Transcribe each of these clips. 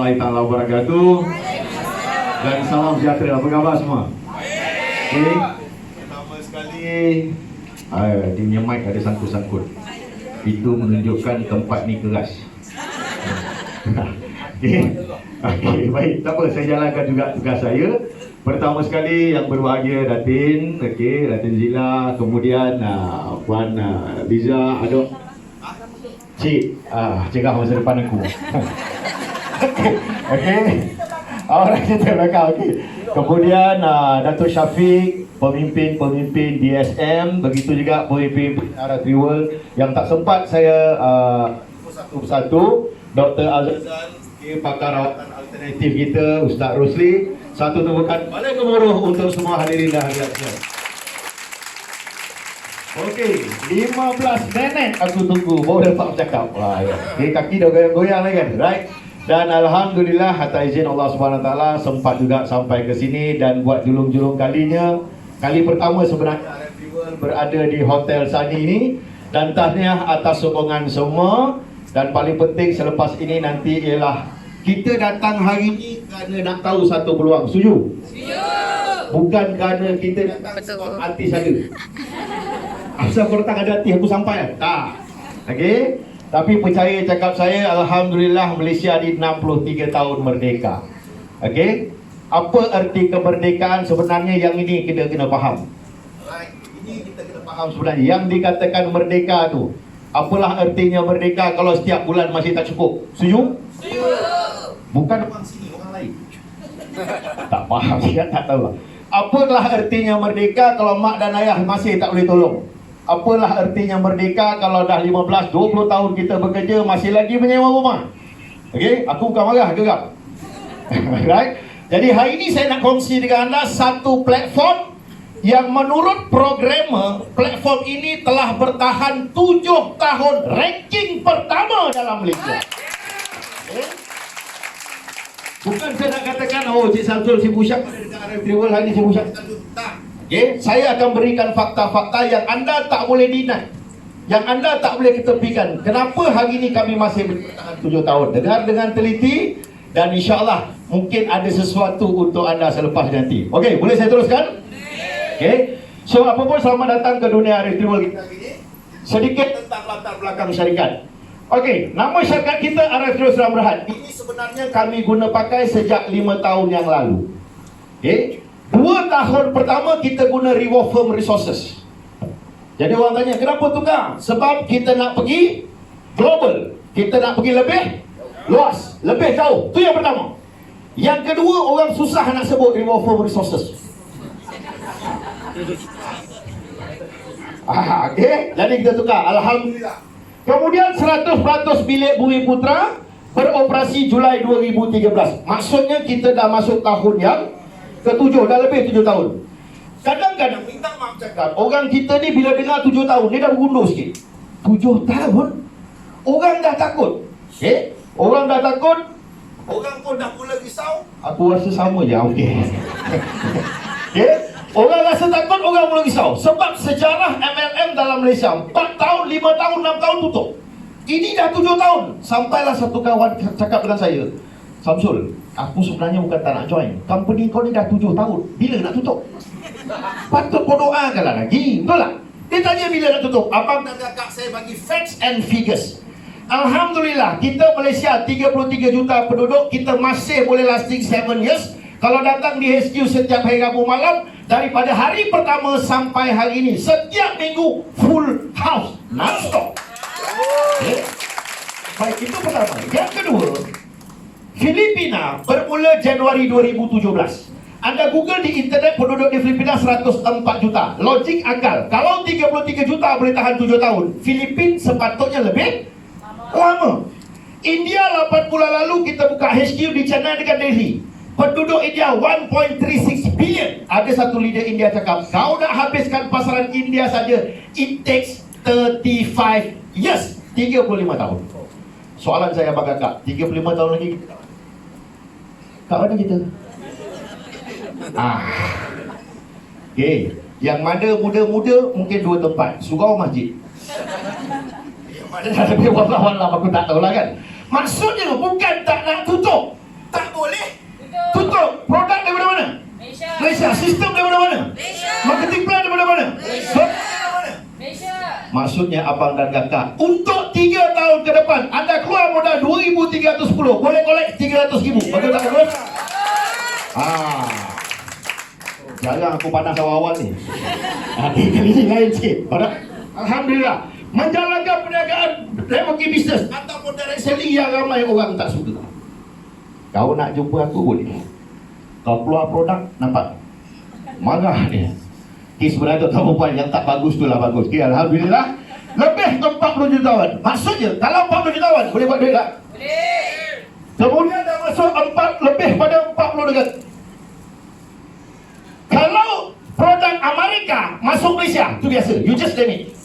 Warahmatullahi wabarakatuh. Dan salam sejahtera. Apa khabar semua? Okay. Pertama sekali, dia punya mic ada sangkut-sangkut. Itu menunjukkan tempat ni keras. Okay, baik. Tak apa, saya jalankan juga tugas saya. Pertama sekali yang berbahagia Datin, Datin Zila, kemudian Puan Liza, Adok, Cik, cegah masa depan aku. Okey. Orang kita belakang, okey. Kemudian Datuk Syafiq, pemimpin DSM, begitu juga pemimpin Arab World yang tak sempat saya satu persatu. Dr. Azizan, pakar rawatan alternatif kita, Ustaz Rosli. Satu tepukan balik gemuruh untuk semua hadirin dan hadirat sekalian. Okey, 15 minit aku tunggu baru dapat bercakap. Wah, ya. Okay, kaki dah goyang-goyang lagi kan, right? Dan alhamdulillah atas izin Allah Subhanahu Taala sempat juga sampai ke sini dan buat julung-julung kalinya. Kali pertama sebenarnya RFD World berada di Hotel Sani ini, dan tahniah atas sokongan semua. Dan paling penting selepas ini nanti ialah kita datang hari ini kerana nak tahu satu peluang. Setuju? Setuju. Bukan kerana kita datang sebab artis ada. Asal kau datang ada artis aku sampai kan? Tak. Okey. Tapi percaya cakap saya, alhamdulillah Malaysia di 63 tahun merdeka. Okey. Apa arti kemerdekaan sebenarnya, yang ini kita kena faham. Right. Ini kita kena faham sebenarnya. Yang dikatakan merdeka tu, apalah artinya merdeka kalau setiap bulan masih tak cukup? Setuju? Setuju. Bukan orang sini, orang lain. Tak faham, saya tak tahu lah. Apalah artinya merdeka kalau mak dan ayah masih tak boleh tolong? Apalah artinya merdeka kalau dah 15, 20 tahun kita bekerja masih lagi menyewa rumah? Okey, aku bukan marah, gerak. Right? Jadi hari ini saya nak kongsi dengan anda satu platform yang menurut programmer, platform ini telah bertahan 7 tahun ranking pertama dalam Malaysia. Okay. Bukan saya nak katakan, oh Cik Samsul sibuk syak pada dekat RFD World hari ini sibuk syak. Tak. Okay. Saya akan berikan fakta-fakta yang anda tak boleh deny, yang anda tak boleh ketepikan. Kenapa hari ini kami masih bertahan 7 tahun? Dengar dengan teliti dan insyaAllah mungkin ada sesuatu untuk anda selepas nanti. Okey, boleh saya teruskan? Okay. So apa pun, selamat datang ke dunia RFD World kita ini. Sedikit tentang latar belakang syarikat. Okey, nama syarikat kita RFD World Seram Berhad. Ini sebenarnya kami guna pakai sejak 5 tahun yang lalu. Okey, 2 tahun pertama kita guna Reward Firm Resources. Jadi orang tanya, kenapa tukar? Sebab kita nak pergi global. Kita nak pergi lebih luas, lebih jauh. Itu yang pertama. Yang kedua, orang susah nak sebut Reward Firm Resources. Okay. Jadi kita tukar, alhamdulillah. Kemudian 100% bilik Bumi Putra beroperasi Julai 2013. Maksudnya kita dah masuk tahun yang ke-7, dah lebih 7 tahun. Kadang-kadang minta maaf cakap, orang kita ni bila dengar 7 tahun dia dah bergundur sikit. 7 tahun orang dah takut. Okay? Orang dah takut, orang pun dah mula risau. Aku rasa sama je. Okey. Okay? Orang rasa takut, orang mula risau. Sebab sejarah MLM dalam Malaysia 4 tahun, 5 tahun, 6 tahun tutup. Ini dah 7 tahun. Sampailah satu kawan cakap dengan saya, Samsul, aku sebenarnya bukan tak nak join. Company kau ni dah 7 tahun, bila nak tutup? Patut kau doakanlah lagi. Betul tak? Dia tanya bila nak tutup. Abang dan kakak saya bagi facts and figures. Alhamdulillah, kita Malaysia 33 juta penduduk, kita masih boleh lasting 7 years. Kalau datang di HQ setiap hari Rabu malam, daripada hari pertama sampai hari ini, setiap minggu full house, non-stop. Okay. Baik, itu pertama. Yang kedua, Filipina bermula Januari 2017. Anda Google di internet, penduduk di Filipina 104 juta. Logik akal, kalau 33 juta boleh tahan 7 tahun, Filipina sepatutnya lebih lama. India 8 bulan lalu kita buka HQ di Chennai dengan Delhi. Penduduk India 1.36 billion. Ada satu leader India cakap, kau nak habiskan pasaran India saja, it takes 35 years. 35 tahun. Soalan saya abang kakak, 35 tahun lagi kita kat mana kita? Okay. Yang mana muda-muda mungkin 2 tempat, surau masjid. Yang mana dah lebih wallah-wallah aku tak tahulah kan. Maksudnya bukan tak nak tutup, Maksudnya abang dan kakak, untuk 3 tahun ke depan anda keluar modal 2,310, boleh kolek 300,000. Betul tak bagus? Jarang aku pandang awal-awal ni. Kali ni lain sikit. Alhamdulillah, menjalankan perniagaan networking business ataupun direct selling yang ramai orang tak suka. Kau nak jumpa aku boleh. Kau keluar produk, nampak marah dia. Sebenarnya tu perempuan yang tak bagus tu lah bagus. Alhamdulillah, lebih ke 40 jutawan. Maksudnya kalau 40 jutawan boleh buat duit tak? Boleh. Kemudian dah masuk lebih pada 40 negara. Kalau produk Amerika masuk Malaysia, tu biasa. You just name it.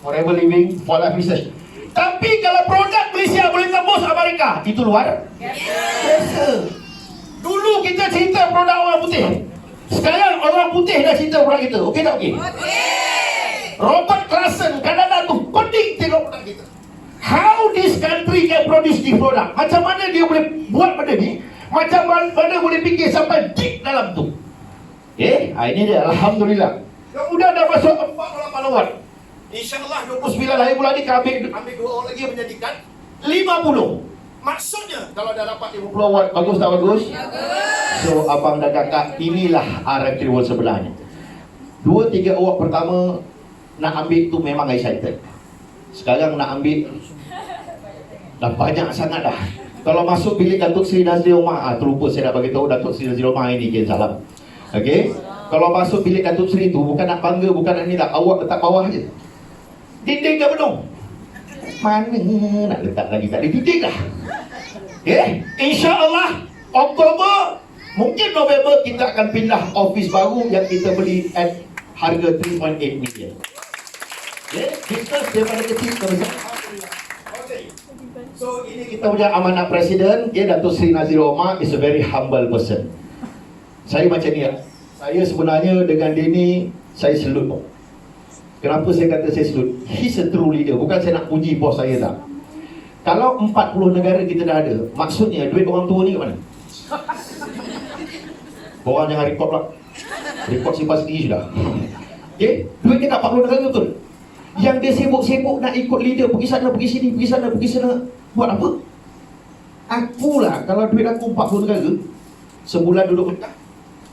Forever living, for life research. Tapi kalau produk Malaysia boleh tembus Amerika, itu luar biasa. Dulu kita cerita produk orang putih, sekarang orang putih dah cerita produk kita. Okey tak okey? Robert Klassen kadang-kadang tu konding tengok produk kita. How this country can produce this product? Macam mana dia boleh buat benda ni? Macam mana boleh fikir sampai deep dalam tu? Ini dia, Alhamdulillah. Kemudian dah masuk 48 award. InsyaAllah 29 hari bulan ni kami ambil 2 orang lagi menjadikan 50. Maksudnya kalau dah dapat 50 award, bagus tak bagus? Bagus. So abang dan kakak, inilah RFT World sebenarnya. 2-3 award pertama nak ambil tu memang excited. Sekarang nak ambil dah banyak sangat dah. Kalau masuk bilik Datuk Seri Nazri Omar, terlupa saya nak bagi tahu Datuk Seri Nazri Omar ini kian salam. Okey. Kalau masuk bilik Datuk Seri tu bukan nak bangga, bukan nak ni tak, awak letak bawah je. Dinding dah penuh. Mana nak letak lagi, tak ada dinding dah. InsyaAllah Oktober, mungkin November kita akan pindah office baru yang kita beli at harga 3.8 million. Business daripada kecil ke besar. So ini kita punya amanah Presiden, Datuk Seri Nazri Omar is a very humble person. Saya macam ni, saya sebenarnya dengan dia ni, saya salute. Kenapa saya kata saya salute? He's a true leader. Bukan saya nak puji bos saya tak. Kalau 40 negara kita dah ada, maksudnya duit orang tua ni ke mana? Orang jangan rekod pula. Rekod simpan sendiri sudah. Duit dia kat 40 negara betul. Yang dia sibuk-sibuk nak ikut leader, pergi sana, pergi sini, pergi sana, pergi sana. Buat apa? Akulah, kalau duit aku 40 negara, sebulan duduk Mekah,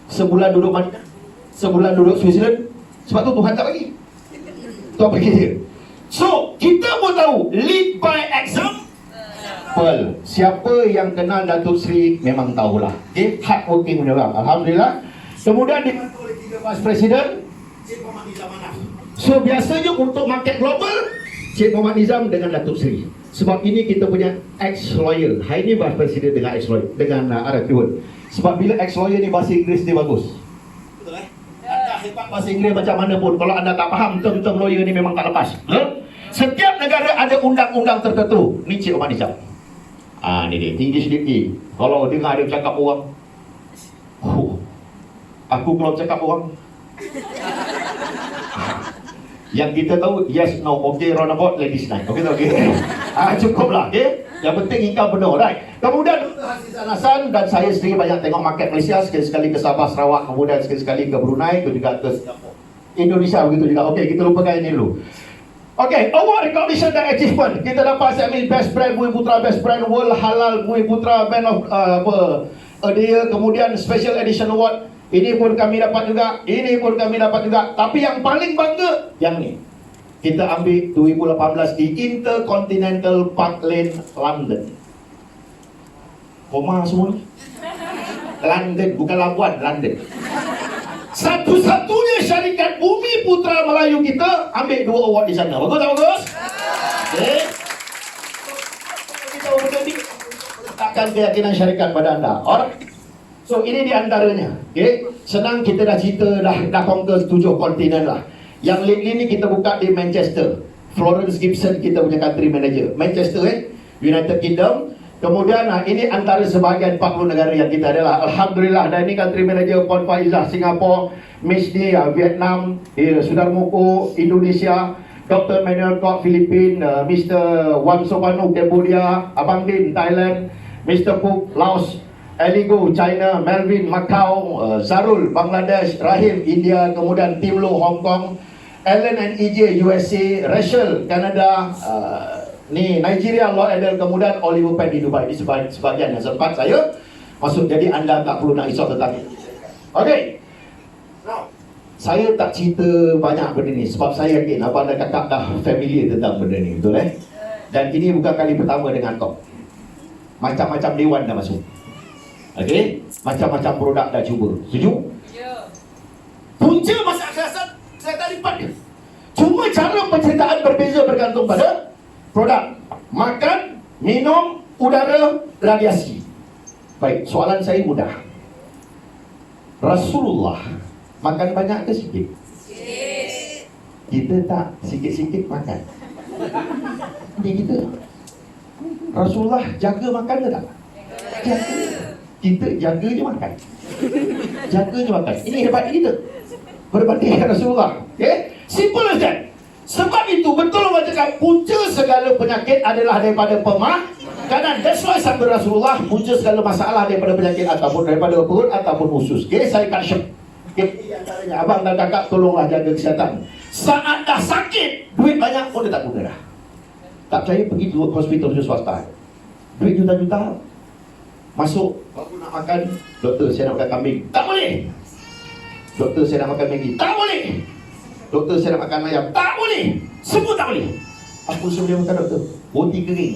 sebulan duduk Madinah, sebulan duduk Switzerland. Sebab tu Tuhan tak bagi. Tuhan bagi dia. So, kita pun tahu, lead by example. Siapa yang kenal Datuk Seri memang tahulah. Hard working punya orang. Alhamdulillah. Kemudian dibantu oleh 3 Vice Presiden, Cik Muhammad Nizam Manaf. So, biasanya untuk market global, Cik Muhammad Nizam dengan Datuk Seri. Sebab ini kita punya ex-lawyer. Hari ini Vice Presiden dengan ex-lawyer, dengan RFT World. Sebab bila ex-lawyer ni bahasa Inggeris dia bagus. Betul anda hebat bahasa Inggeris macam mana pun, kalau anda tak faham term-term lawyer ni memang tak lepas. Setiap negara ada undang-undang tertentu. Ni Cik Muhammad Nizam. Ni dia, tinggi sedikit. Kalau dengar dia cakap orang, aku kalau cakap orang, yang kita tahu yes, no, okay, roundabout, ladies night. Okay tak okay? Cukuplah, okay? Yang penting income penuh, right? Kemudian Dr. Hasizan Hasan dan saya sendiri banyak tengok market Malaysia, sekali-sekali ke Sabah, Sarawak, kemudian sekali-sekali ke Brunei, ke juga ke Singapura, Indonesia begitu juga. Okey, kita lupakan ini dulu. Okey, award recognition dan achievement. Kita dapat segmen Best Brand Bumi Putra, Best Brand World Halal Bumi Putra, Band of a Day, kemudian Special Edition Award. Ini pun kami dapat juga, ini pun kami dapat juga. Tapi yang paling bangga yang ni. Kita ambil 2018 di Intercontinental Park Lane, London. Koma semua ni. London, bukan Labuan, London. Satu-satunya syarikat Bumi Putra Melayu kita ambil 2 award di sana. Bagus tak bagus? Okay. Kita letakkan keyakinan syarikat pada anda. Alright. So ini di antaranya. Okay. Senang, kita dah cerita, dah conquer 7 kontinen lah. Yang lately ni kita buka di Manchester. Florence Gibson kita punya country manager. Manchester United Kingdom. Kemudian ini antara sebahagian 40 negara yang kita adalah. Alhamdulillah. Dan ini country manager Puan Faizah Singapura, Miss Ni Vietnam, Sudar Moko Indonesia, Dr. Manuel Kok Filipina, Mr. Wan Sopanu Cambodia, Abang Din Thailand, Mr. Puk Laos, Eligo China, Melvin Macau, Zarul Bangladesh, Rahim India, kemudian Tim Lo Hong Kong, Allen and EJ USA, Rachel Canada, ni Nigeria, Lord Adel, kemudian Oliver Penn di Dubai. Ini sebagian yang sempat saya masuk. Jadi anda tak perlu nak risau tentang ini. Okey. Now, saya tak cerita banyak benda ni sebab saya yakin abang dan kakak dah familiar tentang benda ni, betul Dan ini bukan kali pertama dengan kau. Macam-macam dewan dah masuk. Okey, macam-macam produk dah cuba. Setuju? Ya. Punca masalah kesihatan lipat dia. Cuma cara penceritaan berbeza bergantung pada produk. Makan, minum, udara, radiasi. Baik, soalan saya mudah. Rasulullah makan banyak ke sikit? Sikit. Kita tak, sikit-sikit makan. Ini kita. Rasulullah jaga makan ke tak? Jaga. Kita jaga je makan. Jaga je makan. Ini hebat kita berbanding dengan Rasulullah. Simple as that. Sebab itu betul orang cakap punca segala penyakit adalah daripada pemakanan. That's why sabda Rasulullah, punca segala masalah daripada penyakit ataupun daripada perut ataupun usus. Saya kat syek. Antaranya abang dan kakak tolonglah jaga kesihatan. Saat dah sakit, duit banyak pun dia tak guna dah. Tak percaya pergi ke hospital swasta. Duit juta-juta. Masuk, baru nak makan, doktor saya nak makan kambing. Tak boleh. Doktor saya nak makan Maggi. Tak boleh. Doktor saya nak makan ayam. Tak boleh. Semua tak boleh. Apa suruh dia makan doktor? Roti kering.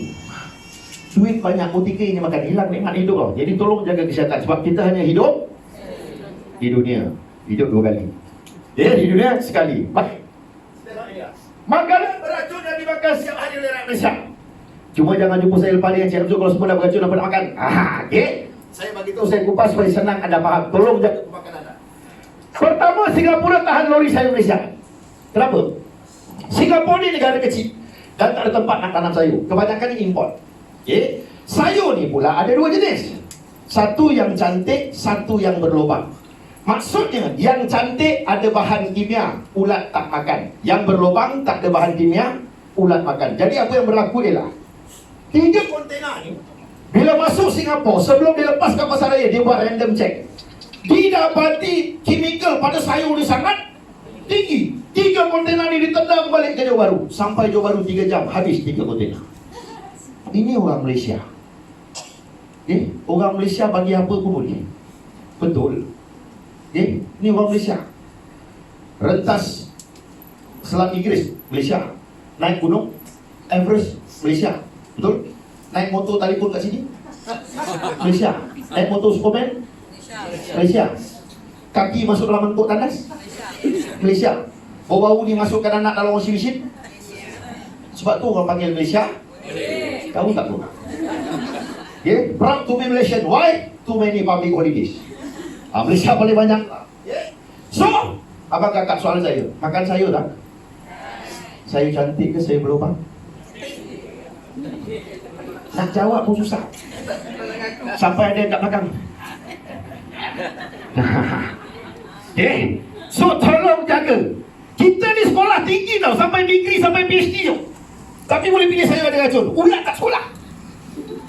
Duit banyak, roti kering dia makan. Hilang nikmat hidup tau. Jadi tolong jaga kesihatan. Sebab kita hanya hidup di dunia. Hidup 2 kali. Di dunia sekali. Baik. Makanan beracun yang dimakan setiap hari oleh rakyat Malaysia. Cuma jangan jumpa saya lepas ni yang Cik Abdul kalau semua dah beracun apa nak makan. Okey. Saya bagi tahu, saya kupas supaya senang anda faham. Tolong jaga pemakan anda. Pertama, Singapura tahan lori sayur Malaysia. Kenapa? Singapura ni negara kecil dan tak ada tempat nak tanam sayur. Kebanyakan ni import. Okey. Sayur ni pula ada 2 jenis. Satu yang cantik, satu yang berlubang. Maksudnya, yang cantik ada bahan kimia, ulat tak makan. Yang berlubang tak ada bahan kimia, ulat makan. Jadi apa yang berlaku ialah 3 kontena ni bila masuk Singapura, sebelum dia lepas ke pasar raya, dia buat random check. Didapati kimikal pada sayur ni sangat tinggi. 3 kontena ni ditendang balik ke Johor Bahru. Sampai Johor Bahru 3 jam, habis 3 kontena. Ini orang Malaysia. Orang Malaysia bagi apa pun boleh. Betul. Ini orang Malaysia. Rentas Selat Inggeris, Malaysia. Naik gunung Everest, Malaysia. Betul? Naik motor telefon kat sini, Malaysia. Naik motor Superman, Malaysia. Kaki masuk dalam mangkuk tandas, Malaysia. Bau-bau ni masukkan anak dalam washing machine. Sebab tu orang panggil Malaysia. Kamu tak tahu. Proud to be Malaysian. Why? Too many public holidays. Malaysia paling banyak. So, abang kakak soalan saya, makan sayur tak? Saya cantik ke saya berlubang? Nak jawab pun susah. Sampai ada kat belakang. So tolong jaga. Kita ni sekolah tinggi tau, sampai degree, sampai PhD tau. Tapi boleh pilih sayur ada racun. Ulat tak sekolah.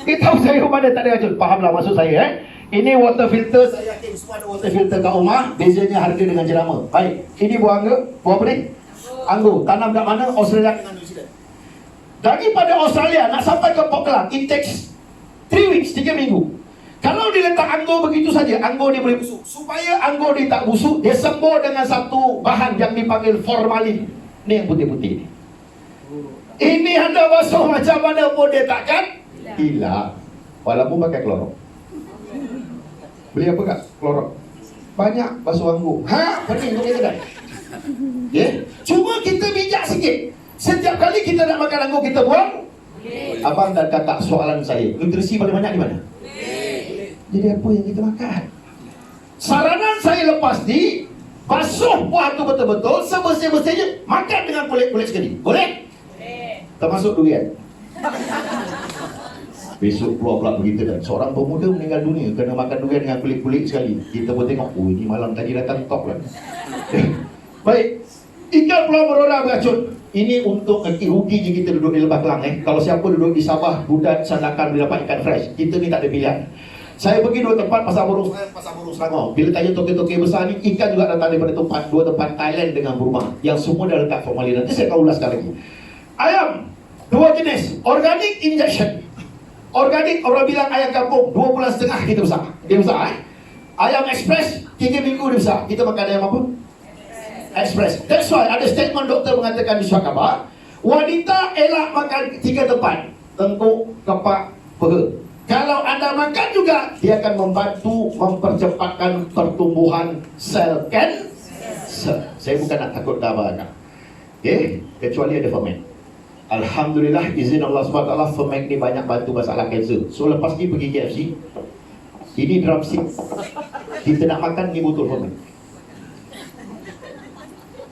Kita tahu sayur mana tak ada racun. Fahamlah maksud saya Ini water filter, saya yakin semua ada water filter kat rumah. Bezanya harga dengan jenama. Baik, ini buah anggur. Buah apa ni? Anggur. Tanam kat mana? Australia dengan New Zealand. Daripada Australia nak sampai ke Port Klang, it takes 3 weeks, 3 minggu. Kalau dia letak anggur begitu saja, anggur dia boleh busuk. Supaya anggur dia tak busuk, dia sembur dengan satu bahan yang dipanggil formalin. Ni yang putih-putih ni. Ini anda basuh macam mana pun dia takkan hilang. Walaupun pakai klorok. Beli apa kak? Klorok. Banyak basuh anggur. Pening tu dia kedai. Cuma kita bijak sikit. Setiap kali kita nak makan anggur, kita buang. Abang dan kakak, soalan saya, nutrisi paling banyak di mana? Jadi apa yang kita makan? Saranan saya lepas ni, basuh buah tu betul-betul, sebersih-bersihnya, makan dengan kulit-kulit sekali. Boleh? Termasuk durian. Besok keluar pula berita kan, seorang pemuda meninggal dunia kerana makan durian dengan kulit-kulit sekali. Kita pun tengok, oh ini malam tadi datang top kan. Baik, ikan pulau berorak beracun. Ini untuk rugi je kita duduk di Lembah Kelang. Kalau siapa duduk di Sabah, Budan, Sandakan boleh dapat ikan fresh. Kita ni tak ada pilihan. Saya pergi 2 tempat, pasar burung Selangor. Bila tanya toke-toke besar ni, ikan juga datang daripada 2 tempat Thailand dengan Burma, yang semua dah letak formalin. Nanti saya akan ulaskan lagi. Ayam 2 jenis, organic injection. Organic orang bilang ayam kampung 2,5 bulan kita besar. Dia besar Ayam express 3 minggu dia besar. Kita makan ayam apa? Express. That's why ada statement doktor mengatakan di surat khabar, wanita elak makan 3 tempat, tengkuk, kepak, peha. Kalau anda makan juga, dia akan membantu mempercepatkan pertumbuhan sel kanser. Saya bukan nak takut gambarkan, kecuali ada ferment. Alhamdulillah, izin Allah SWT, ferment ni banyak bantu masalah kanser. So lepas ni pergi KFC, ini drumstick, kita nak makan ni botol ferment.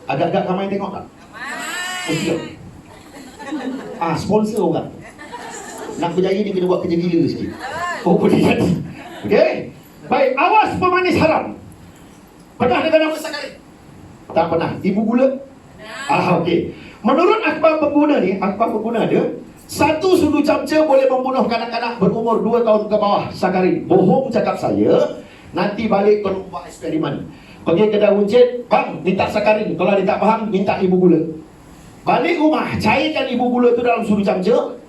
Agak-agak ramai tengok tak? Sponsor orang nak berjaya ni kena buat kerja gila sikit. Boleh jadi. Okey. Baik, awas pemanis haram. Pernah dengar nama sakarin? Tak pernah. Ibu gula? Okey. Menurut akhbar pengguna ni, akhbar pengguna dia, 1 sudu camca boleh membunuh kanak-kanak berumur 2 tahun ke bawah sakarin. Bohong cakap saya. Nanti balik tolong buat eksperimen. Pergi kedai runcit, bang, minta sakarin. Kalau dia tak faham, minta ibu gula. Balik rumah, cairkan ibu gula tu dalam sudu camca.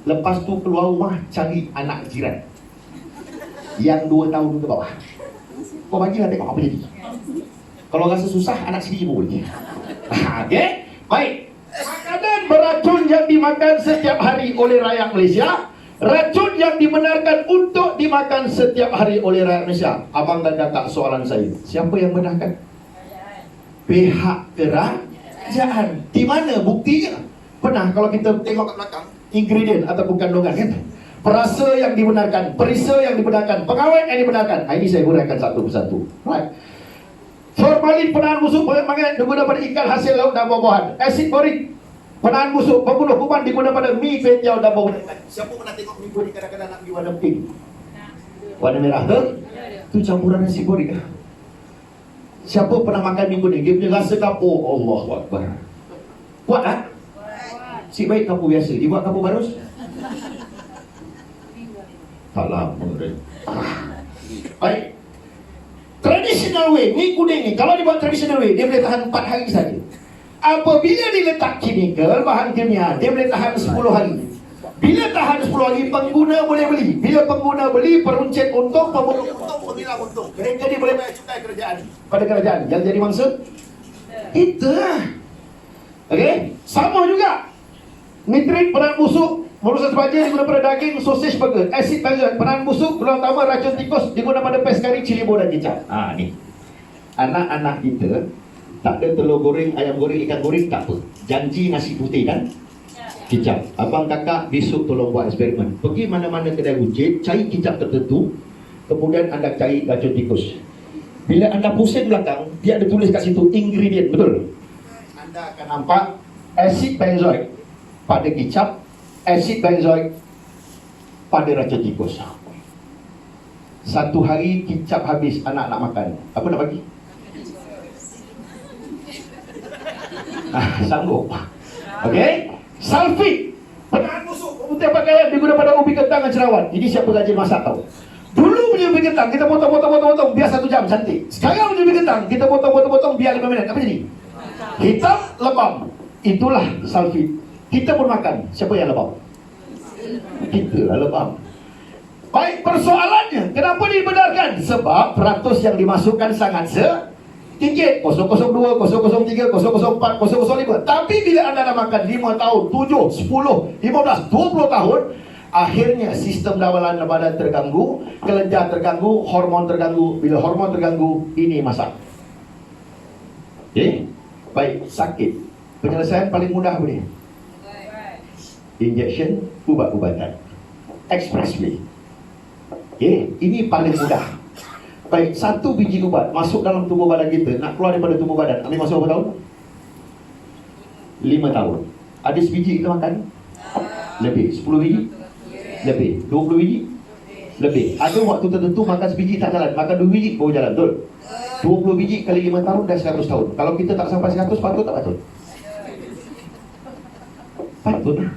Lepas tu keluar rumah, cari anak jiran yang 2 tahun ke bawah. Kau bagilah tengok apa jadi. Kalau rasa susah, anak sendiri pun boleh. Okey? Baik. Makanan beracun yang dimakan setiap hari oleh rakyat Malaysia, racun yang dibenarkan untuk dimakan setiap hari oleh rakyat Malaysia. Abang dan kakak, soalan saya, siapa yang benarkan? Pihak kerajaan. Di mana buktinya? Pernah kalau kita tengok kat belakang, ingredient ataupun kandungan kan? Perasa yang dibenarkan, perisa yang dibenarkan, pengawet yang dibenarkan. Ini saya huraikan satu persatu. Right. Formalin penahan busuk magnet digunakan pada ikan hasil laut dan buah-buahan. Asid borik penahan busuk pembunuh kuman digunakan pada mi penjau dan bau. Siapa pernah tengok mi borik kadang-kadang nak pergi warna pink, warna merah tu? Tu campuran asid borik. Siapa pernah makan mi kuning? Dia punya rasa kapur. Allahu Akbar. Kuat tak? Si baik kapur biasa, dibuat kapur barus? Tak lama dah. Baik. Traditional way, mi kuning ni kalau dibuat traditional way, dia boleh tahan 4 hari saja. Apabila diletak kimikal, bahan kimia, dia boleh tahan 10 hari. Bila tahan 10 hari, pengguna boleh beli. Bila pengguna beli, peruncit untung, pemulung untung, pemilah untung. Mereka ni boleh bayar cukai kerajaan pada kerajaan. Yang jadi mangsa kita. Okey, sama juga. Nitrit penahan busuk, merusak sebaja digunakan pada daging, sosis, burger. Asid benzoik penahan busuk, gula utama, racun tikus digunakan pada pes kari, cili bau dan kicap. Ni anak-anak kita tak ada telur goreng, ayam goreng, ikan goreng, tak apa. Janji nasi putih dan kicap. Abang kakak besok tolong buat eksperimen. Pergi mana-mana kedai runcit, cari kicap tertentu, kemudian anda cari racun tikus. Bila anda pusing belakang, dia ada tulis kat situ ingredient, betul? Anda akan nampak asid benzoik pada kicap, asid benzoik pada racun tikus. 1 hari kicap habis, anak nak makan. Apa nak bagi? Sanggup. Okey. Sulfit penahan busuk pemutih pakaian digunakan pada ubi kentang dan cerawan. Ini siapa rajin masak tahu. Dulu punya ubi kentang kita potong biar 1 jam cantik. Sekarang punya ubi kentang kita potong biar 5 minit. Apa jadi? Hitam, lebam. Itulah sulfit. Kita pun makan. Siapa yang lebam? Kita lah lebam. Baik, persoalannya kenapa dibenarkan? Sebab peratus yang dimasukkan sangat sedikit. 002, 003, 004, 005. Tapi bila anda dah makan 5 tahun, 7, 10, 15, 20 tahun, akhirnya sistem dalam badan terganggu, kelenjar terganggu, hormon terganggu. Bila hormon terganggu, ini masalah. Baik, sakit. Penyelesaian paling mudah apa ni? Injection, ubat-ubatan, expressway. Ini paling mudah. Baik, 1 biji ubat masuk dalam tubuh badan kita, nak keluar daripada tubuh badan, ambil masa berapa tahun? 5 tahun. Ada sebiji kita makan? Lebih. 10 biji? Lebih. 20 biji? Lebih. Ada waktu tertentu makan sebiji tak jalan, makan 2 biji baru jalan, betul? 20 biji kali 5 tahun dah 100 tahun. Kalau kita tak sampai 100, patut tak patut? Patut lah.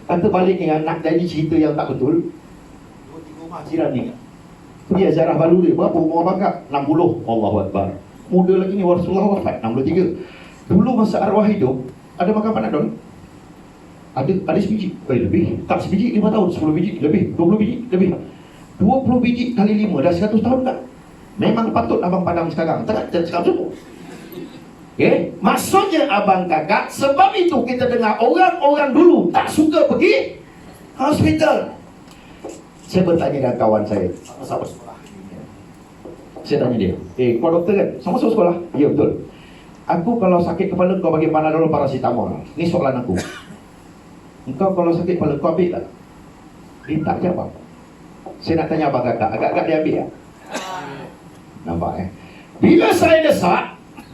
Kata balik ni, nak jadi cerita yang tak betul. 2-3 rumah jiran ni, Dia ziarah baru dia. Berapa umur abang kak? 60. Allahu Akbar. Muda lagi ni, Rasulullah wafat 63. Dulu masa arwah hidup, ada makan panadol? Ada sebiji? Lebih. Tak sebiji, 5 tahun. 10 biji? Lebih. 20 biji? Lebih. 20 biji kali 5, dah 100 tahun tak? Memang patut abang padam sekarang. Tak cakap semua. Okay? Maksudnya abang kakak, sebab itu kita dengar orang-orang dulu tak suka pergi hospital. Saya bertanya dengan kawan saya, sama-sama sekolah. Saya tanya dia, kau doktor kan? Sama-sama sekolah? Ya betul. Aku kalau sakit kepala kau bagi panadol paracetamol. Ni soalan aku. Engkau kalau sakit kepala kau ambil tak? Dia tak jawab. Saya nak tanya abang kakak, agak-agak dia ambil tak? Nampak Bila saya desak,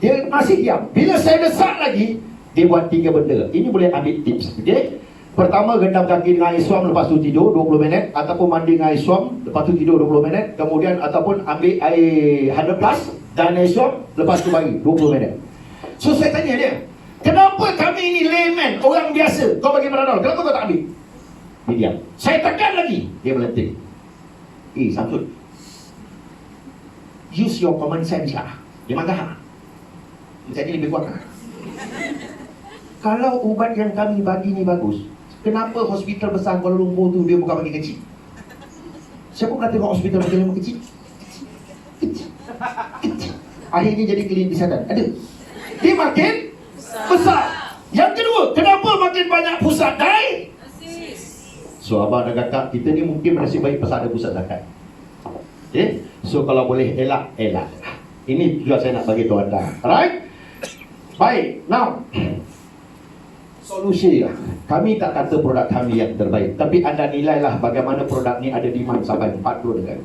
dia masih diam. Bila saya desak lagi, dia buat 3 benda. Ini boleh ambil tips. Okay? Pertama, gendam kaki dengan air suam, lepas tu tidur 20 minit. Ataupun mandi dengan air suam, lepas tu tidur 20 minit. Kemudian ataupun ambil air 100 plus dan air suam, lepas tu bagi 20 minit. So saya tanya dia, kenapa kami ini layman, orang biasa, kau bagi panadol, kenapa kau tak ambil? Dia diam. Saya tekan lagi, dia melenting. Samsul, use your common sense lah. Dia marah. Macam ni lebih kuat lah. Kalau ubat yang kami bagi ni bagus, kenapa hospital besar Kuala Lumpur tu dia bukan bagi kecil? Siapa pernah tengok hospital bagi yang kecil? Kecil. Akhirnya jadi klinik kesihatan. Ada. Dia makin besar. Yang kedua, kenapa makin banyak pusat So abang dan kakak, kita ni mungkin nasib baik pasal ada pusat zakat. Okay? So kalau boleh elak. Ini juga saya nak bagi tahu anda. Alright? Baik, now solusi lah. Kami tak kata produk kami yang terbaik, tapi anda nilailah bagaimana produk ni ada demand sampai 40 negara.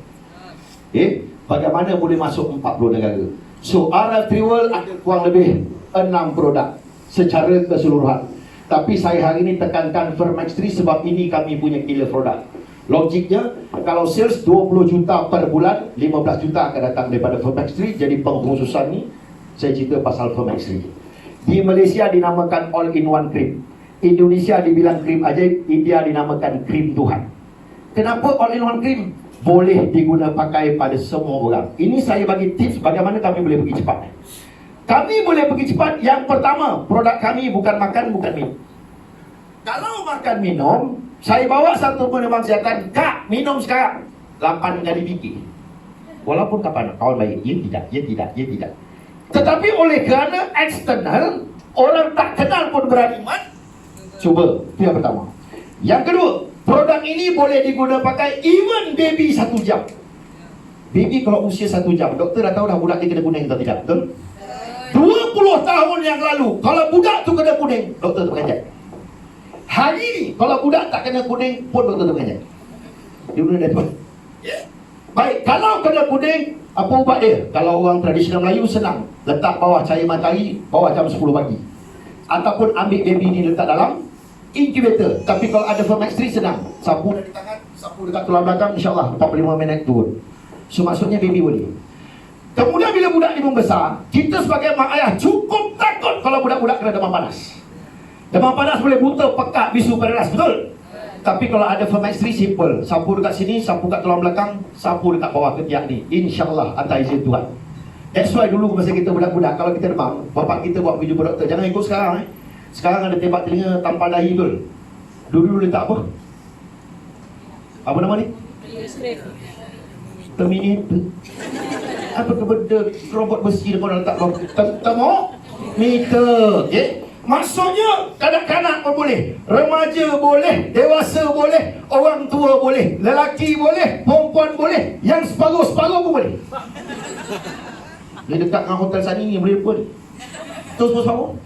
Okay? Bagaimana boleh masuk 40 negara. So RF Triwell ada kurang lebih 6 produk secara keseluruhan. Tapi saya hari ini tekankan Fermax 3 sebab ini kami punya killer produk. Logiknya, kalau sales 20 juta per bulan, 15 juta akan datang daripada Fermax 3. Jadi pengkhususan ni, saya cerita pasal Fermax 3. Di Malaysia dinamakan all-in-one cream. Indonesia dibilang krim ajaib, India dinamakan krim Tuhan. Kenapa all-in-one cream? Boleh diguna pakai pada semua orang. Ini saya bagi tips bagaimana kami boleh pergi cepat. Kami boleh pergi cepat. Yang pertama, produk kami bukan makan, bukan minum. Kalau makan minum, saya bawa satu penerbang kesihatan, kak, minum sekarang 8 kali fikir. Walaupun kapan kawan baik, ya tidak. Tetapi oleh kerana eksternal, orang tak kenal pun berani cuba. Itu yang pertama. Yang kedua, produk ini boleh diguna pakai even baby 1 jam. Baby kalau usia 1 jam, doktor dah tahu dah budak dia kena kuning atau tidak, betul? 20 tahun yang lalu, kalau budak tu kena kuning, doktor tu pengajar. Hari ni, kalau budak tak kena kuning pun doktor tu pengajar. Dia guna dia tu. Baik, kalau kena kuning, apa ubat dia? Kalau orang tradisional Melayu senang, letak bawah cahaya matahari, bawah jam 10 pagi. Ataupun ambil baby ni letak dalam incubator. Tapi kalau ada Fermax 3 senang, sapu dari tangan, sapu dekat tulang belakang, insyaAllah 45 minit turun. So maksudnya baby boleh. Kemudian bila budak ni membesar, kita sebagai mak ayah cukup takut kalau budak-budak kena demam panas. Demam panas boleh buta, pekak, bisu, panas, betul? Tapi kalau ada Fermax 3 simple, sapu dekat sini, sapu kat tulang belakang, sapu dekat bawah ketiak ni, InsyaAllah atas izin Tuhan. That's why dulu masa kita budak-budak, kalau kita demam, bapak kita buat pergi jumpa doktor. Jangan ikut sekarang Sekarang ada tembak telinga tanpa dahi, betul? Dulu letak apa? Apa nama ni? Terminator. Apa ke benda robot besi kau letak termometer. Okay? Maksudnya kanak-kanak pun boleh, remaja boleh, dewasa boleh, orang tua boleh, lelaki boleh, perempuan boleh, yang separuh-separuh pun boleh. Dia dekat dengan hotel Sunny ni boleh pun. Terus separuh.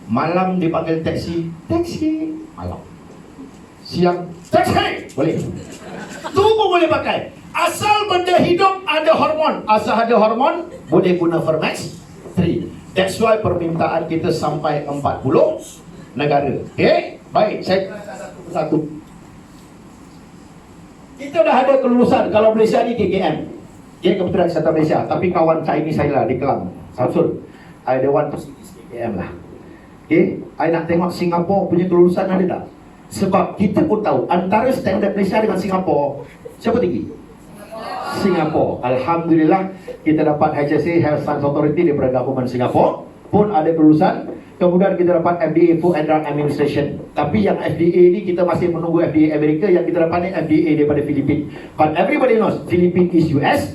Malam dia panggil taksi malam. Siang taksi boleh. Tu pun boleh pakai. Asal benda hidup ada hormon. Asal ada hormon boleh guna Fermax 3. That's why permintaan kita sampai 40 negara. Okay? Baik, saya satu persatu. Kita dah ada kelulusan. Kalau Malaysia ni KKM, dia Kementerian Kesihatan Malaysia. Tapi kawan Chinese saya lah di Kelang, Samsul, I ada one to see KKM lah. Okay? I nak tengok Singapura punya kelulusan ada tak? Sebab kita pun tahu antara standard Malaysia dengan Singapura, siapa tinggi? Singapura. Alhamdulillah kita dapat HSA Health Science Authority daripada government Singapura pun ada kelulusan. Kemudian kita dapat FDA Food and Drug Administration. Tapi yang FDA ni kita masih menunggu FDA Amerika. Yang kita dapat ni FDA daripada Filipina. But everybody knows Filipina is US.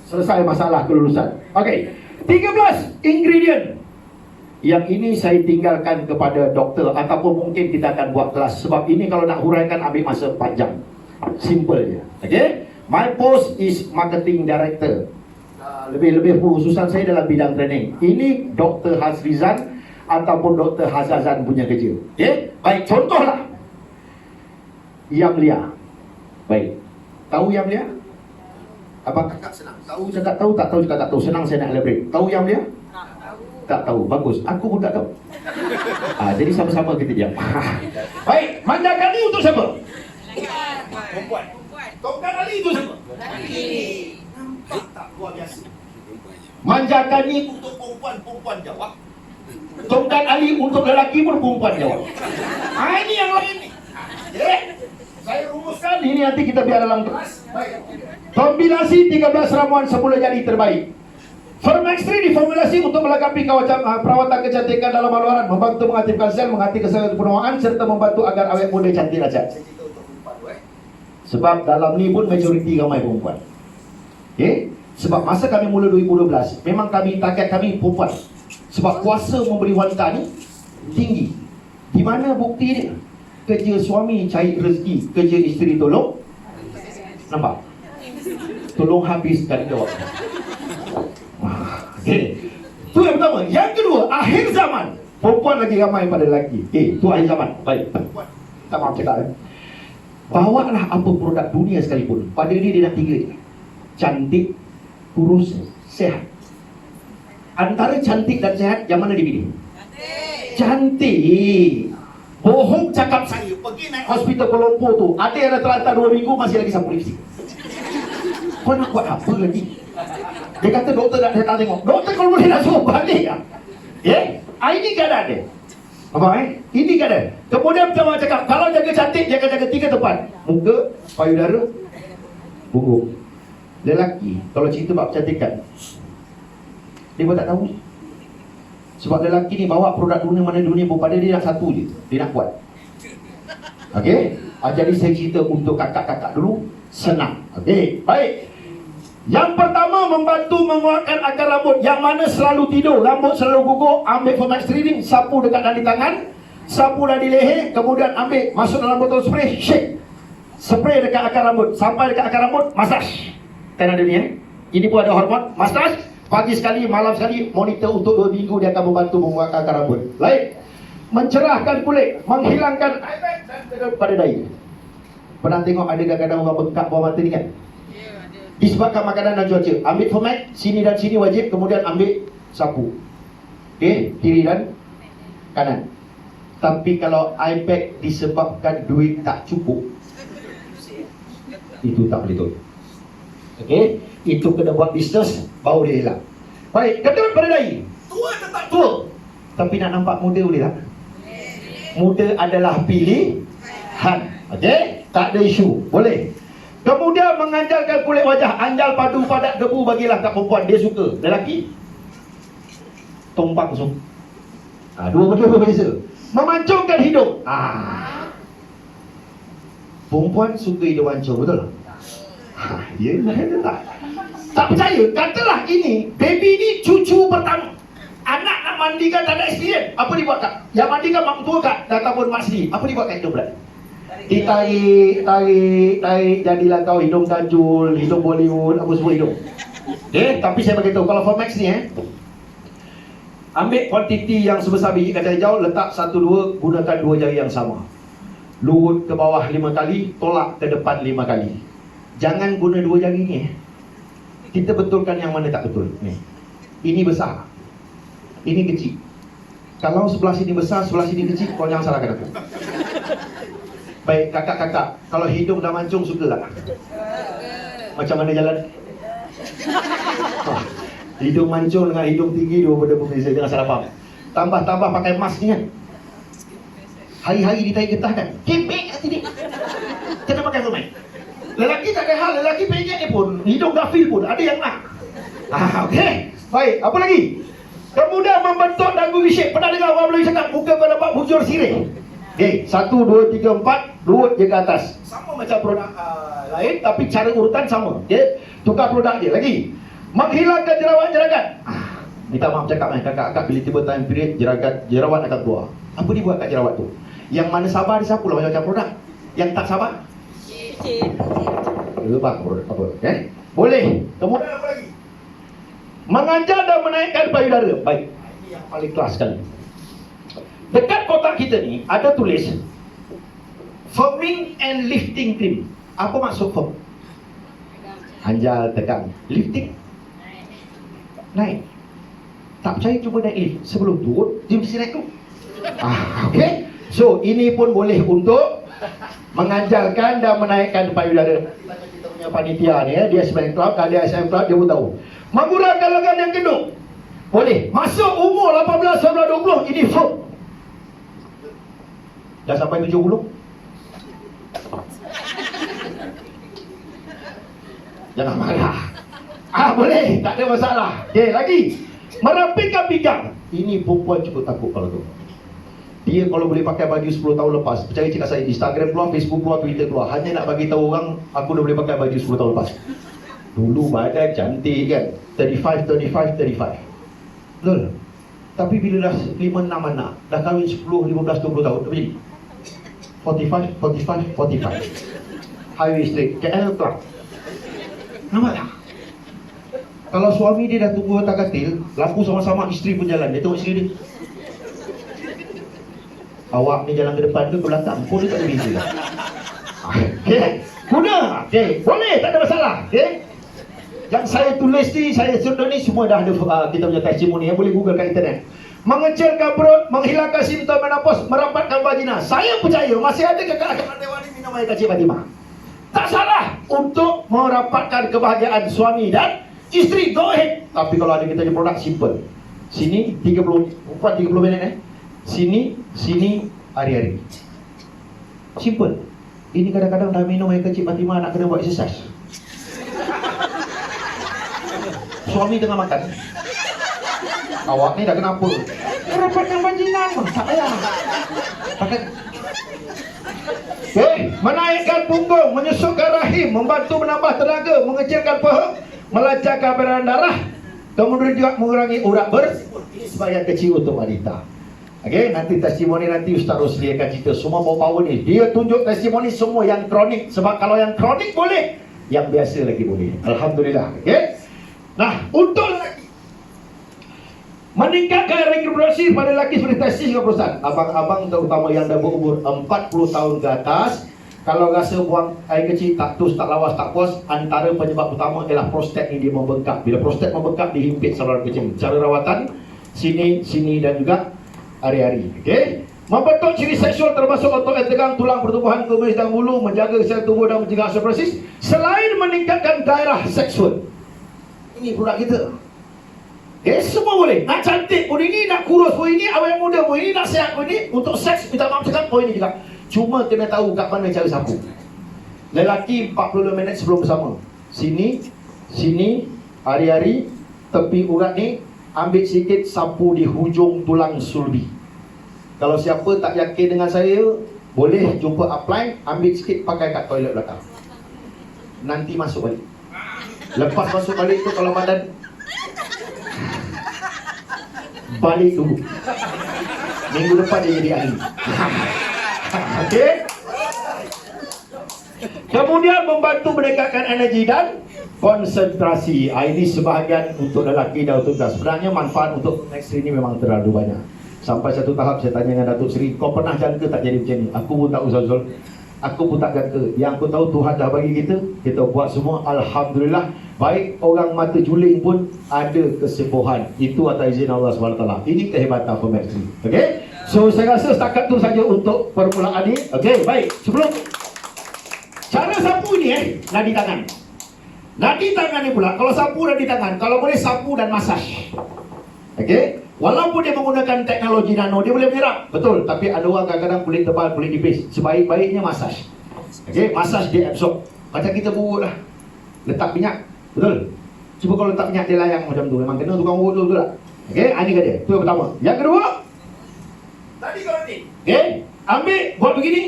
Selesai masalah kelulusan. Okay, 13 ingredient. Yang ini saya tinggalkan kepada doktor, ataupun mungkin kita akan buat kelas. Sebab ini kalau nak huraikan ambil masa 4 jam. Simple je. Okay, my post is marketing director. Lebih-lebih khususan saya dalam bidang training. Ini Dr. Hazrizan ataupun Dr. Hazazan punya kerja. Okay, baik, contohlah Yam Lia. Baik, tahu Yam Lia? Abang kakak senang. Tahu cakap tahu, tak tahu cakap tak tahu. Senang saya nak elaborate. Tahu Yam Lia? Tak tahu. Bagus. Aku pun tak tahu. Jadi sama-sama kita diam. Baik, Manjakani untuk siapa? Perempuan. Tongkat Ali untuk siapa? Lelaki. Nampak tak luar biasa? Manjakani untuk perempuan jawab. Tongkat Ali untuk lelaki pun perempuan jawab. Ini yang lain ni. Saya rumuskan ini, nanti kita biar dalam kelas. Baik. Kombinasi 13 ramuan semula jadi terbaik. Fermax 3 diformulasi untuk melengkapi perawatan kecantikan dalam luaran, membantu mengaktifkan sel, menghati kesempurnaan, serta membantu agar awet muda cantik raja. Sebab dalam ni pun majoriti ramai perempuan. Okay? Sebab masa kami mula 2012, memang target kami perempuan. Sebab kuasa memberi wanita ni tinggi. Di mana bukti dia? Kerja suami cari rezeki, kerja isteri tolong. Nampak? Tolong habiskan jawab. Okay. Itu yang pertama. Yang kedua, akhir zaman. Perempuan lagi ramai pada lelaki. Itu akhir zaman. Baik. Tak maaf cakap. Bawalah apa produk dunia sekalipun, pada dia nak 3. Cantik, kurus, sehat. Antara cantik dan sehat, yang mana dipilih? Cantik. Bohong cakap saya. Pergi naik hospital Kuala Lumpur tu, ada yang dah terlantar 2 minggu masih lagi sapu lipstick. Kau nak buat apa lagi? Dia kata doktor nak datang tengok. Doktor kalau boleh nak suruh balik lah. Ini keadaan dia. Apa ini keadaan. Kemudian pertama cakap, kalau jaga cantik, dia akan jaga 3 tempat: muka, payudara, punggung. Lelaki kalau cerita bab kecantikan, dia pun tak tahu. Sebab lelaki ni bawa produk dunia mana dunia pun, pada dia nak satu je, dia nak buat. Okey, jadi saya cerita untuk kakak-kakak dulu, senang. Okey, baik. Yang pertama, membantu menguatkan akar rambut. Yang mana selalu tidur, rambut selalu gugur, ambil Fermax 3, sapu dekat dalam tangan, sapu dari leher, kemudian ambil, masuk dalam botol spray, shake. Spray dekat akar rambut, sampai dekat akar rambut, massage. Kan ada ni ini pun ada hormon, massage. Pagi sekali, malam sekali, monitor untuk 2 minggu, dia akan membantu menguatkan akar rambut. Lain, mencerahkan kulit, menghilangkan aibet dan tegak pada dahi. Pernah tengok ada kadang-kadang orang bengkak bawah mata ni kan? Disebabkan makanan dan cuaca. Ambil Fermax, sini dan sini wajib, kemudian ambil sapu. Okey, kiri dan kanan. Tapi kalau eye bag disebabkan duit tak cukup, itu tak boleh tolong. Okey, itu kena buat bisnes, baru dia hilang. Baik, kedua pada dahi. Tua tetap tua, tapi nak nampak muda boleh tak? Muda adalah pilihan. Okey, tak ada isu, boleh. Kemudian menganjalkan kulit wajah, anjal padu padat debu, bagilah kat perempuan, dia suka. Lelaki tumpang suka. Dua benda berbeza. Memancungkan hidung. Perempuan suka hidung mancung, betul tak? Ya, tak percaya, katalah ini baby ni cucu pertama, anak nak mandikan tak ada experience. Apa dia buat kak? Yang mandikan mak tua kak, ataupun mak sendiri. Apa dia buat kat hidung berat? Ditarik, jadilah kau hidung tajul, hidung Bollywood, apa semua hidung. Tapi saya beritahu, kalau Fermax ni ambil kuantiti yang sebesar biji kacang hijau, letak 1-2, gunakan 2 jari yang sama. Lurut ke bawah 5 kali, tolak ke depan 5 kali. Jangan guna 2 jari ni. Kita betulkan yang mana tak betul. Ini besar, ini kecil. Kalau sebelah sini besar, sebelah sini kecil, kau jangan salahkan aku. Baik, kakak-kakak, kalau hidung dah mancung, suka tak? Macam mana jalan? Hidung mancung dengan hidung tinggi, dua benda berbeza, jangan salah faham. Tambah-tambah pakai mask ni kan, hari-hari ditarik getah kan, kebek kat sini. Kena pakai Fermax. Lelaki tak ada hal, lelaki pengen ni pun, hidung gafil pun, ada yang nak. Okey. Baik, apa lagi? Kemudian membentuk dagu V-shape. Pernah dengar orang Melayu cakap, muka kau dapat bujur sirih. Okey, 1, 2, 3, 4, lurut je ke atas. Sama macam produk lain, tapi cara urutan sama. Okey, tukar produk dia lagi. Menghilangkan jerawat-jeragat. Minta maaf cakap kakak-kakak, bila tiba time period, jerawat akan keluar. Apa dia buat kat jerawat tu? Yang mana sabar dia sapu lah macam produk. Yang tak sabar? Lebah produk apa? Boleh. Kemudian apa lagi? Mengajar dan menaikkan payudara. Baik. Ini yang paling kelas sekali. Dekat kotak kita ni ada tulis firming and lifting cream. Apa maksud firm? Hanjal, tekan. Lifting? Naik. Tak percaya cuba naik lift. Sebelum turun, dia mesti naik tu. Okey. So, ini pun boleh untuk mengajarkan dan menaikkan payudara. Kita punya panitia ni, dia SBM Club, dia SM Club, dia pun tahu. Mengurangkan lengan yang gendut. Boleh. Masuk umur 18, 19, 20, ini firm. Dah sampai 70? Jangan marah. Boleh. Tak ada masalah. Okey, lagi. Merapikan pinggang. Ini perempuan cukup takut kalau tu. Dia kalau boleh pakai baju 10 tahun lepas, percaya cakap saya, Instagram keluar, Facebook keluar, Twitter keluar, hanya nak bagi tahu orang aku dah boleh pakai baju 10 tahun lepas. Dulu badan cantik kan, 35. Betul. Tapi bila dah 5-6 anak, dah kahwin 10, 15, 20 tahun, apa jadi? 45. Highway straight, KL Club. Nampak tak? Kalau suami dia dah tunggu atas katil, lampu sama-sama, isteri pun jalan, dia tengok isteri dia. Awak ni jalan ke depan ke belakang, pun dia tak ada beza. Okey, guna. Okey, boleh, tak ada masalah. Okey. Yang saya tulis ni, saya contoh ni semua dah ada kita punya testimoni yang boleh google kat internet. Mengecilkan perut, menghilangkan simptom menopause, merapatkan vagina. Saya percaya masih ada kakak-kakak dewan ni minum air kacik Fatimah. Tak salah untuk merapatkan kebahagiaan suami dan isteri, go ahead. Tapi kalau ada kita punya produk simple. Sini 30 minit Sini hari-hari. Simple. Ini kadang-kadang dah minum air kecil Fatimah nak kena buat exercise. Suami tengah makan. Awak ni dah kenapa? Rapatkan vagina pun tak payah. Pakai. Menaikkan punggung, menyusutkan rahim, membantu menambah tenaga, mengecilkan peha, melancarkan peredaran darah, kemudian juga mengurangi urat bersih. Ini sebahagian kecil untuk wanita. Okey, nanti testimoni nanti Ustaz Rosli akan cerita semua power ni. Dia tunjuk testimoni semua yang kronik. Sebab kalau yang kronik boleh, yang biasa lagi boleh. Alhamdulillah. Okey. Nah, untuk lelaki, meningkatkan regenerasi pada lelaki seperti testis juga perusahaan. Abang-abang terutama yang dah berumur 40 tahun ke atas, kalau rasa buang air kecil tak tus, tak lawas, tak puas, antara penyebab utama ialah prostat ni dia membengkak. Bila prostat membengkak, dihimpit saluran kecil. Cara rawatan sini dan juga hari-hari. Okey. Membentuk ciri seksual termasuk otot yang tegang, tulang pertumbuhan kumis dan bulu, menjaga sel tubuh dan mencegah osteoporosis, selain meningkatkan gairah seksual. Ini produk kita. Semua boleh. Nak cantik pun ini, nak kurus pun ini, awet muda pun ini, nak sihat pun ini. Untuk seks, minta maaf cakap pun ini juga. Cuma kena tahu kat mana cara sapu. Lelaki 45 minit sebelum bersama. Sini, hari-hari, tepi urat ni, ambil sikit sapu di hujung tulang sulbi. Kalau siapa tak yakin dengan saya, boleh jumpa upline, ambil sikit pakai kat toilet belakang. Nanti masuk balik. Lepas masuk balik tu kalau badan balik dulu. Minggu depan dia jadi ahli. Okey. Kemudian membantu meningkatkan energi dan konsentrasi. Ini sebahagian untuk lelaki dan untuk gas. Sebenarnya manfaat untuk next ini memang terlalu banyak. Sampai satu tahap saya tanya dengan Datuk Seri, kau pernah jangka tak jadi macam ni? Aku pun tak usah Zul. Aku pun tak jangka. Yang aku tahu Tuhan dah bagi kita buat semua. Alhamdulillah. Baik orang mata juling pun ada kesembuhan. Itu atas izin Allah SWT. Ini kehebatan Pemex 3. Okey. So saya rasa setakat tu saja untuk permulaan ni. Okey, baik. Sebelum cara sapu ni nadi tangan. Nadi tangan ni pula, kalau sapu nadi tangan, kalau boleh sapu dan masaj. Okey. Walaupun dia menggunakan teknologi nano, dia boleh menyerap. Betul, tapi ada orang kadang-kadang kulit tebal, kulit nipis. Sebaik-baiknya masaj. Okey, masaj dia absorb. Macam kita buruk lah, letak minyak, betul? Cuba kalau letak minyak dia layang macam tu, memang kena tukang urut tu, betul tak? Okey, ini kata. Tu yang pertama. Yang kedua, tadi kau nanti. Okey, ambil buat begini.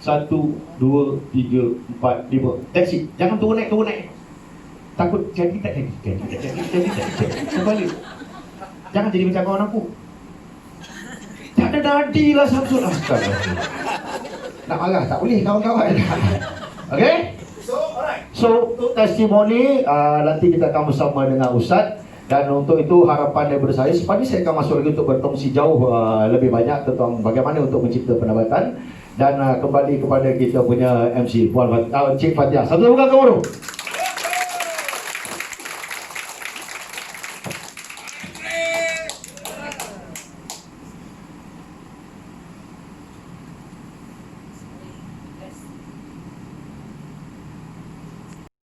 1, 2, 3, 4, 5. That's it. Jangan turun naik. Takut jadi tak jadi. Kembali. Jangan jadi macam kawan aku. Tak ada nadi lah Samsul. Astagfirullah. Nak marah tak boleh kawan-kawan. Okey? So, untuk testimoni nanti kita akan bersama dengan Ustaz. Dan untuk itu harapan daripada saya, sepatutnya saya akan masuk lagi untuk berkongsi jauh lebih banyak tentang bagaimana untuk mencipta pendapatan. Dan kembali kepada kita punya MC Puan Cik Fatihah. Satu bukan kamu.